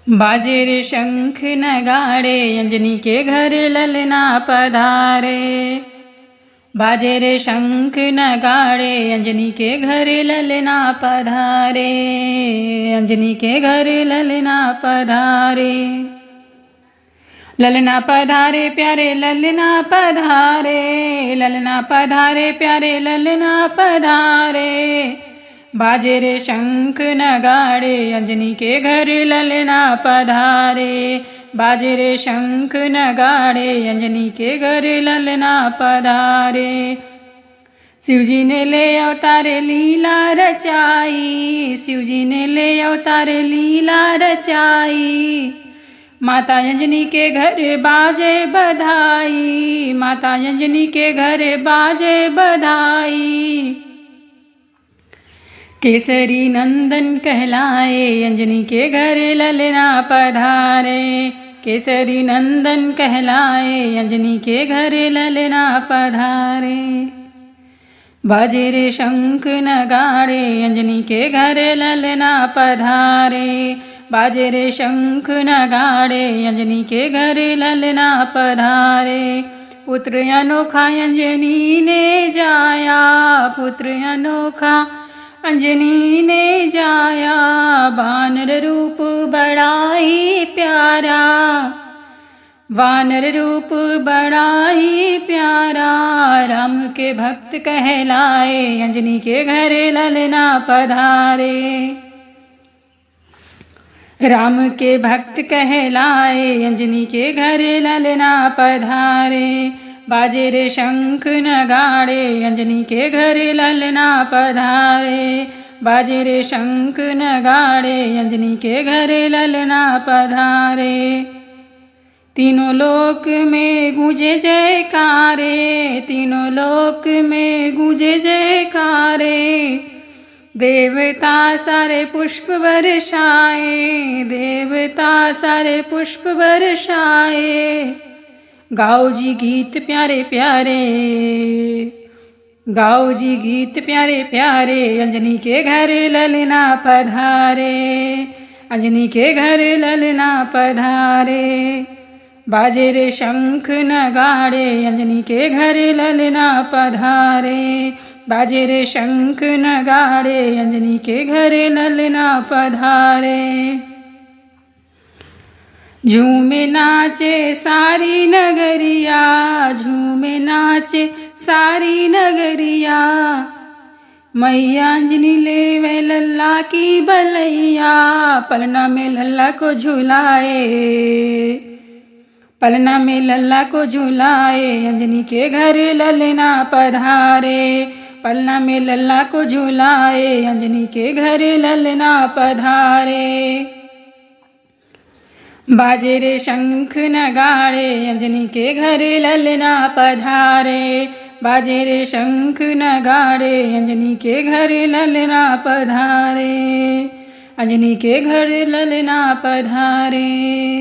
बाजे रे शंख नगाड़े अंजनी के घर ललना पधारे। बाजे रे शंख नगाड़े अंजनी के घर ललना पधारे। अंजनी के घर ललना पधारे। ललना पधारे प्यारे ललना पधारे। ललना पधारे प्यारे ललना पधारे। बाजे रे शंख नगाड़े अंजनी के घर ललना पधारे। बाजे रे शंख नगाड़े अंजनी के घर ललना पधारे। शिवजी ने ले अवतारे लीला रचाई। शिवजी ने ले अवतारे लीला रचाई। माता अंजनी के घर बाजे बधाई। माता अंजनी के घर बाजे बधाई। केसरी नंदन कहलाए अंजनी के घर ललना पधारे। केसरी नंदन कहलाए अंजनी के घर ललना पधारे। बाजे रे शंख नगाड़े अंजनी के घर ललना पधारे। बाजे रे शंख नगाड़े अंजनी के घर ललना पधारे। पुत्र अनोखा अंजनी ने जाया। पुत्र अनोखा अंजनी ने जाया। वानर रूप बड़ा ही प्यारा। वानर रूप बड़ा ही प्यारा। राम के भक्त कहलाए अंजनी के घर ललना पधारे। राम के भक्त कहलाए अंजनी के घर ललना पधारे। बाजे रे शंख नगाड़े अंजनी के घर ललना पधारे। बाजे रे शंख नगाड़े अंजनी के घर ललना पधारे। तीनों लोक में गूंजे जयकारे। तीनों लोक में गूंजे जयकारे। देवता सारे पुष्प बरसाए। देवता सारे पुष्प बरसाए। गाओ जी गीत प्यारे प्यारे। गाओ जी गीत प्यारे प्यारे। अंजनी के घर ललना पधारे। अंजनी के घर ललना पधारे। बाजे रे शंख नगाड़े अंजनी के घर ललना पधारे। बाजे रे शंख नगाड़े अंजनी के घर ललना पधारे। झूमे नाचे सारी नगरिया। झूमे नाचे सारी नगरिया। मैया अंजनी ले वे लल्ला की बलैया। पलना में लल्ला को झुलाए। पलना में लल्ला को झुलाए अंजनी के घर ललना पधारे। पलना में लल्ला को झुलाए अंजनी के घर ललना पधारे। बाजे रे शंख नगाड़े अंजनी के घर ललना पधारे। बाजे रे शंख नगाड़े अंजनी के घर ललना पधारे। अंजनी के घर ललना पधारे।